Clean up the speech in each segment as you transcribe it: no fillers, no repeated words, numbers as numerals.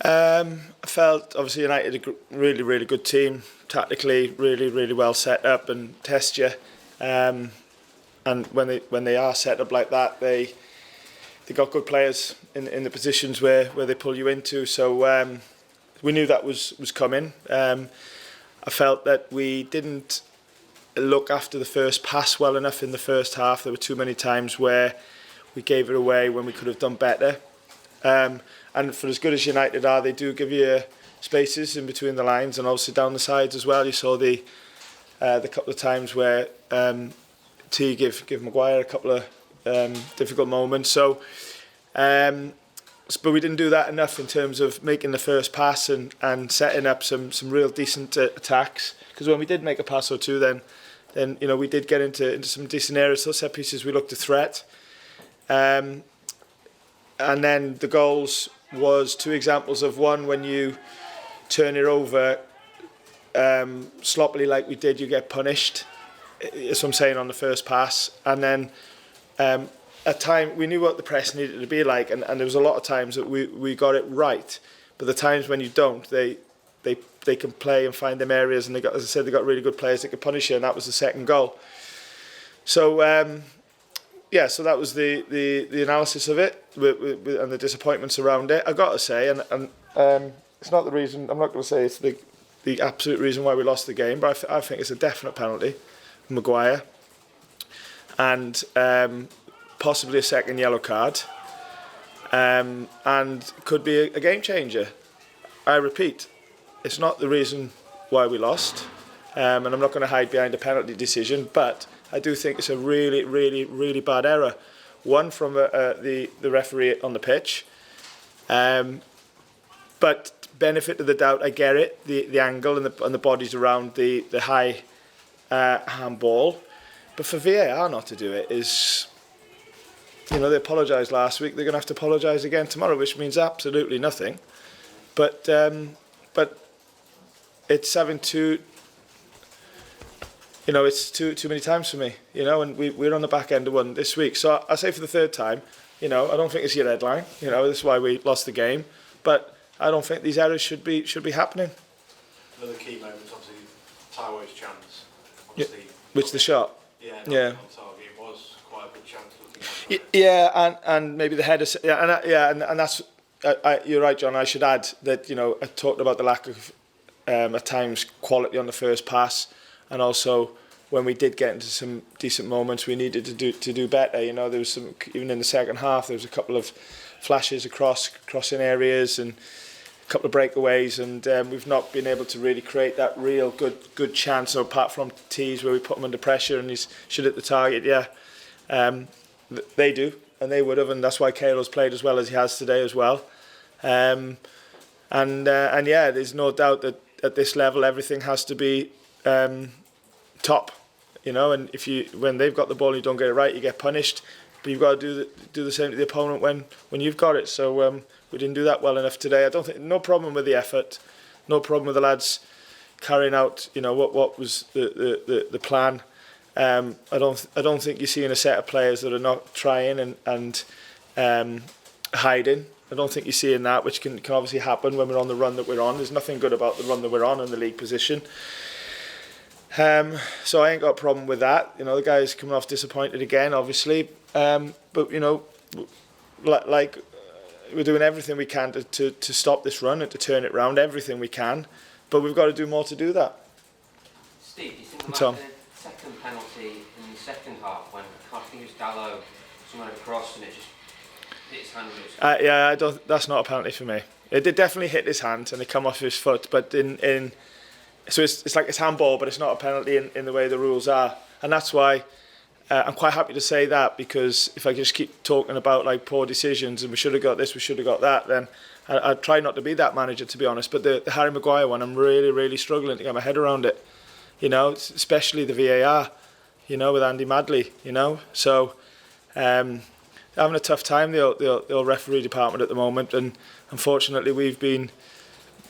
I felt obviously United a really good team, tactically really well set up and test you. And when they are set up like that, they got good players in the positions where they pull you into. So we knew that was coming. I felt that we didn't look after the first pass well enough in the first half. There were too many times where we gave it away when we could have done better. And for as good as United are, they do give you spaces in between the lines and also down the sides as well. You saw the couple of times where T give Maguire a couple of difficult moments. So, but we didn't do that enough in terms of making the first pass and setting up some real decent attacks. Because when we did make a pass or two, then we did get into some decent areas. Those set pieces we looked a threat. And then the goals was two examples of one when you turn it over sloppily like we did, you get punished. That's what I'm saying on the first pass. And then at time we knew what the press needed to be like, and there was a lot of times that we got it right. But the times when you don't, they can play and find them areas, and as I said, they got really good players that could punish you, and that was the second goal. So so that was the analysis of it and the disappointments around it. I got to say, and it's not the reason. I'm not going to say it's the absolute reason why we lost the game, but I think it's a definite penalty, Maguire, and possibly a second yellow card, and could be a game changer. I repeat, it's not the reason why we lost, and I'm not going to hide behind a penalty decision, but I do think it's a really bad error. One from the referee on the pitch, but benefit of the doubt, I get it, the angle and the bodies around the high handball, but for VAR not to do it is, they apologised last week, they're going to have to apologise again tomorrow, which means absolutely nothing. But it's having to. It's too many times for me, and we're on the back end of one this week. So I say for the third time, I don't think it's your headline. This is why we lost the game. But I don't think these errors should be happening. Another key moment, obviously, Taiwo's chance. Obviously, which the shot. Yeah. On target, it was quite a good chance. Yeah, and maybe the header. And that's. You're right, John. I should add that I talked about the lack of at times quality on the first pass. And also, when we did get into some decent moments, we needed to do better. There was some, even in the second half, there was a couple of flashes crossing areas and a couple of breakaways, and we've not been able to really create that real good chance. So apart from T's where we put him under pressure and he's should hit the target, they do, and they would have, and that's why Cahill's played as well as he has today as well. And there's no doubt that at this level everything has to be top, and when they've got the ball and you don't get it right, you get punished. But you've got to do the same to the opponent when you've got it. So we didn't do that well enough today. I don't think no problem with the effort, no problem with the lads carrying out what was the plan. I don't think you're seeing a set of players that are not trying and hiding. I don't think you're seeing that, which can obviously happen when we're on the run that we're on. There's nothing good about the run that we're on in the league position. So I ain't got a problem with that. The guy's coming off disappointed again, obviously. But like we're doing everything we can to stop this run and to turn it round, everything we can. But we've got to do more to do that. Steve, do you think about the second penalty in the second half when I think it was Dallo, someone across and it just hit his hand? That's not a penalty for me. It did definitely hit his hand and it come off his foot, but so it's like it's handball, but it's not a penalty in the way the rules are, and that's why I'm quite happy to say that, because if I just keep talking about like poor decisions and we should have got this, we should have got that, then I'd try not to be that manager, to be honest. But the Harry Maguire one, I'm really struggling to get my head around it, especially the VAR, with Andy Madley, so having a tough time, the old referee department at the moment, and unfortunately we've been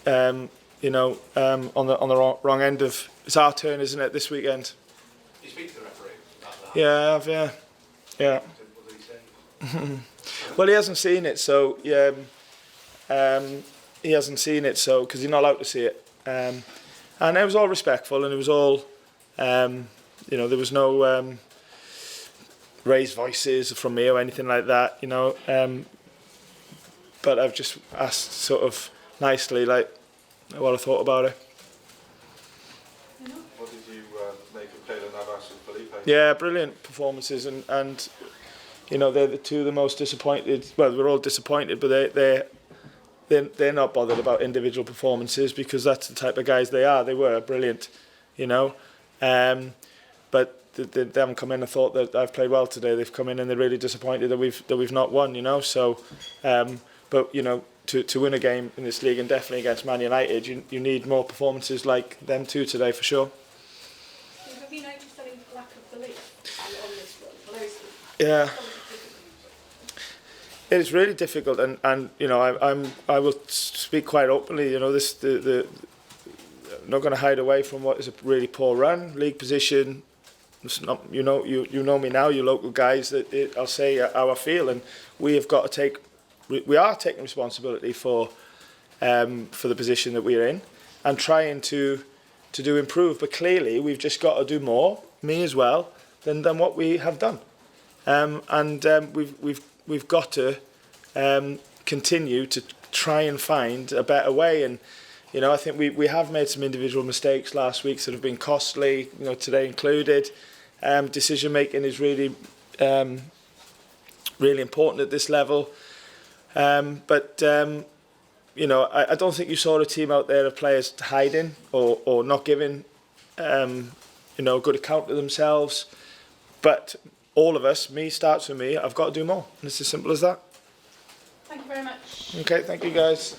on the wrong end of. It's our turn, isn't it, this weekend? Did you speak to the referee about that? Yeah, I have, yeah. What did he say? Well, he hasn't seen it, so he hasn't seen it, so because he's not allowed to see it. And it was all respectful, and it was all, you know, there was no raised voices from me or anything like that, you know. But I've just asked sort of nicely, like, what I thought about it. What did you make of Taylor Navas and Felipe? Yeah, brilliant performances, and you know, they're the two of the most disappointed. Well, we're all disappointed, but they're not bothered about individual performances because that's the type of guys they are. They were brilliant, you know, but they haven't come in and thought that I've played well today. They've come in and they're really disappointed that we've not won, you know. So, but you know, to win a game in this league and definitely against Man United, you need more performances like them two today for sure. Have you noticed any lack of belief on this one? Yeah. It is really difficult, and you know, I will speak quite openly. You know, I'm not going to hide away from what is a really poor run, league position. It's not, you know me now, you local guys. I'll say how I feel, and we have got to take. We are taking responsibility for the position that we're in, and trying to improve. But clearly, we've just got to do more, me as well, than what we have done, we've got to continue to try and find a better way. And you know, I think we have made some individual mistakes last week that have been costly. You know, today included. Decision making is really really important at this level. But you know, I don't think you saw a team out there of players hiding or not giving you know, a good account of themselves. But all of us, me starts with me, I've got to do more. And it's as simple as that. Thank you very much. Okay, thank you guys.